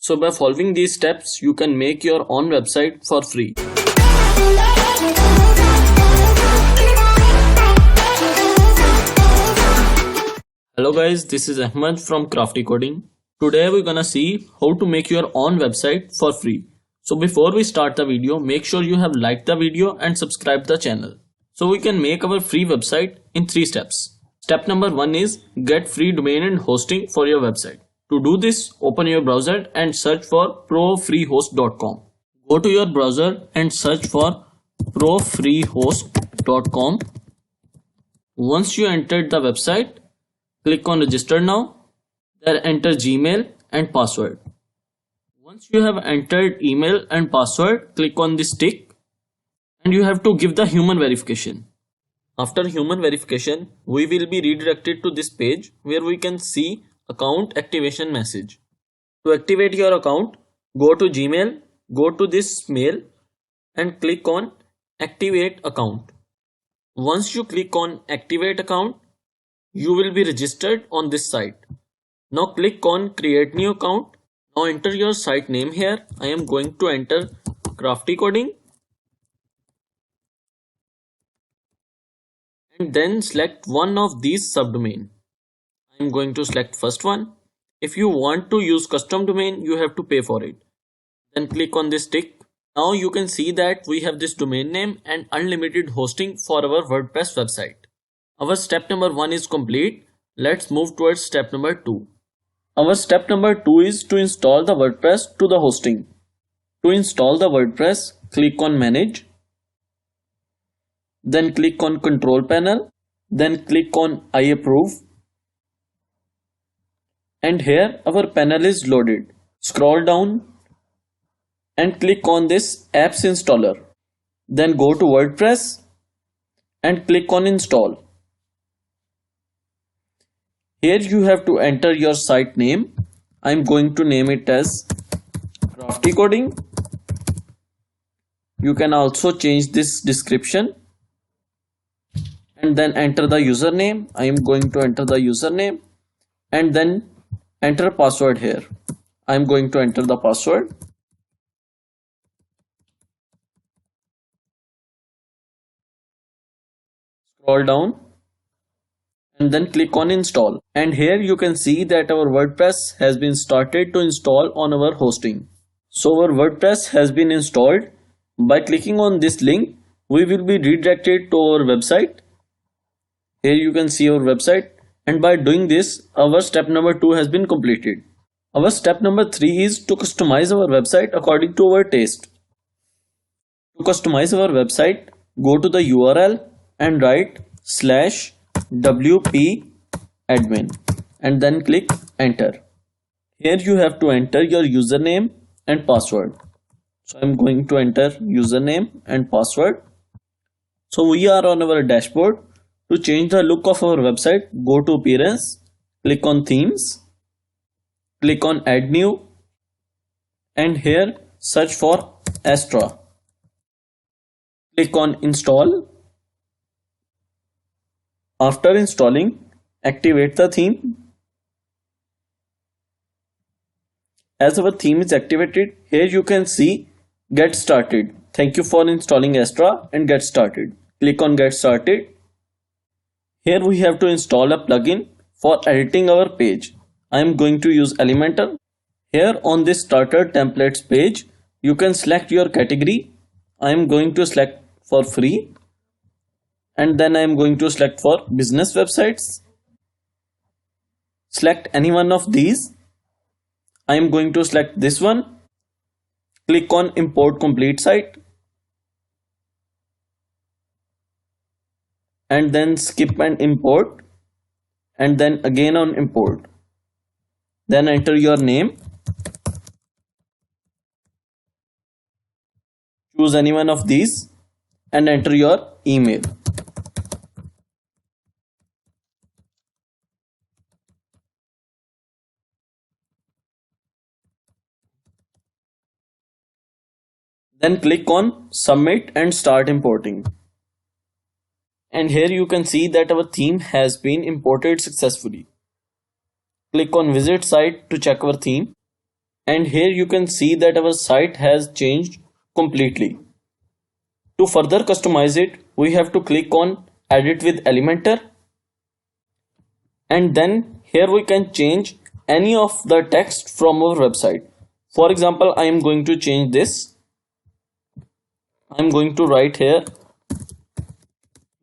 So by following these steps, you can make your own website for free. Hello guys, this is Ahmed from Crafty Coding. Today we're gonna see how to make your own website for free. So before we start the video, make sure you have liked the video and subscribed the channel. So we can make our free website in 3 steps. Step number 1 is get free domain and hosting for your website. To do this, open your browser and search for profreehost.com. Go to your browser and search for profreehost.com. Once you entered the website, click on register now. Then enter Gmail and password. Once you have entered email and password, click on this tick and you have to give the human verification. After human verification, we will be redirected to this page where we can see account activation message. To activate your account, go to Gmail, go to this mail and click on activate account. Once you click on activate account, you will be registered on this site. Now click on create new account. Now enter your site name here. I am going to enter Crafty Coding. And then select one of these subdomain. I am going to select first one. If you want to use custom domain, you have to pay for it. Then click on this tick. Now you can see that we have this domain name and unlimited hosting for our WordPress website. Our step number 1 is complete. Let's move towards step number 2. Our step number 2 is to install the WordPress to the hosting. To install the WordPress, click on Manage. Then click on Control Panel. Then click on I approve. And here our panel is loaded. Scroll down and click on this Apps Installer. Then go to WordPress and click on Install. Here you have to enter your site name. I am going to name it as Crafty Coding. You can also change this description. And then enter the username. I am going to enter the username. And then enter password here. I am going to enter the password. Scroll down. And then click on install. And here you can see that our WordPress has been started to install on our hosting. So our WordPress has been installed. By clicking on this link, we will be redirected to our website. Here you can see our website. And by doing this, our step number 2 has been completed. Our step number 3 is to customize our website according to our taste. To customize our website, go to the URL and write /wp admin and then click enter. Here you have to enter your username and password. So I'm going to enter username and password. So we are on our dashboard. To change the look of our website, go to appearance, click on themes, click on add new and here search for Astra. Click on install. After installing, activate the theme. As our theme is activated, here you can see get started. Thank you for installing Astra and get started. Click on get started. Here we have to install a plugin for editing our page. I am going to use Elementor. Here on this starter templates page, you can select your category. I am going to select for free. And then I am going to select for business websites. Select any one of these. I am going to select this one. Click on import complete site. And then skip and import. And then again on import. Then enter your name. Choose any one of these and enter your email. Then click on submit and start importing. And here you can see that our theme has been imported successfully. Click on visit site to check our theme. and here you can see that our site has changed completely. To further customize it, we have to click on Edit with Elementor, and then here we can change any of the text from our website. For example, I am going to change this. I am going to write here,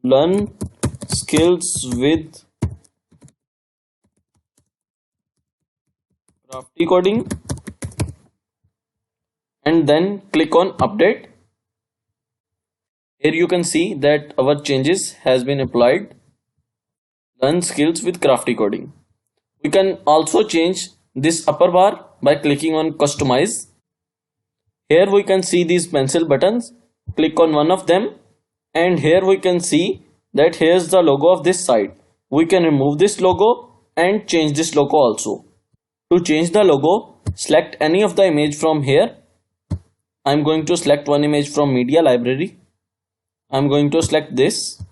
learn skills with crafty coding, and then click on update. Here you can see that our changes has been applied. Learn skills with crafty coding. We can also change this upper bar by clicking on customize. Here we can see these pencil buttons. Click on one of them, and here we can see that here's the logo of this site. We can remove this logo and change this logo also. To change the logo, select any of the image from here. I'm going to select one image from media library. I'm going to select this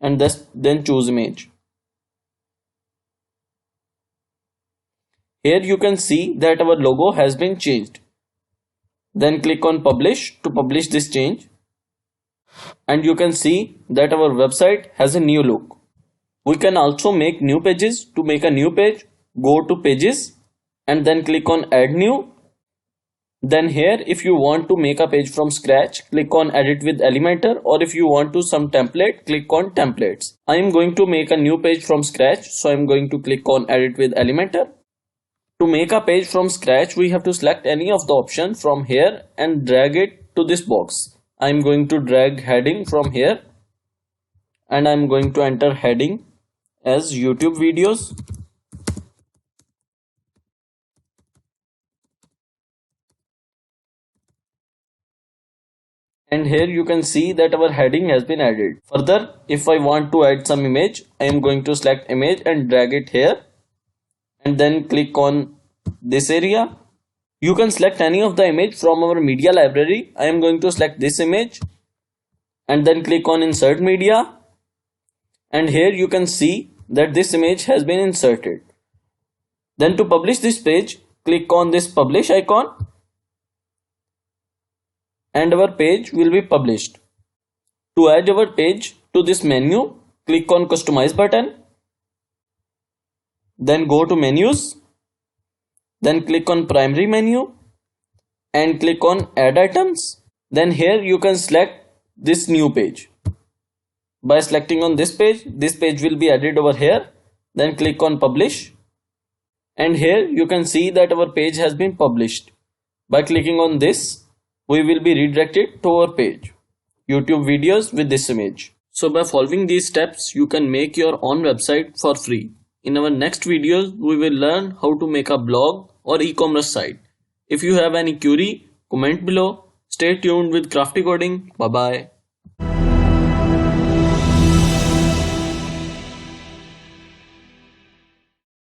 and then choose image. Here you can see that our logo has been changed. Then click on publish to publish this change, and you can see that our website has a new look. We can also make new pages. To make a new page, go to pages and then click on add new. Then here, if you want to make a page from scratch, click on edit with Elementor, or if you want to some template, click on templates. I am going to make a new page from scratch, so I am going to click on edit with Elementor. To make a page from scratch, we have to select any of the option from here and drag it to this box. I am going to drag heading from here, and I am going to enter heading as YouTube videos. And here you can see that our heading has been added. Further, if I want to add some image, I am going to select image and drag it here, and then click on this area. You can select any of the image from our media library. I am going to select this image and then click on insert media, and here you can see that this image has been inserted. Then to publish this page, click on this publish icon, and our page will be published. To add our page to this menu, click on customize button, then go to menus, then click on primary menu and click on add items. Then here you can select this new page. By selecting on this page will be added over here. Then click on publish, and here you can see that our page has been published. By clicking on this, we will be redirected to our page, YouTube videos with this image. So by following these steps, you can make your own website for free. In our next videos, we will learn how to make a blog or e-commerce site. If you have any query, comment below. Stay tuned with Crafty Coding. Bye bye.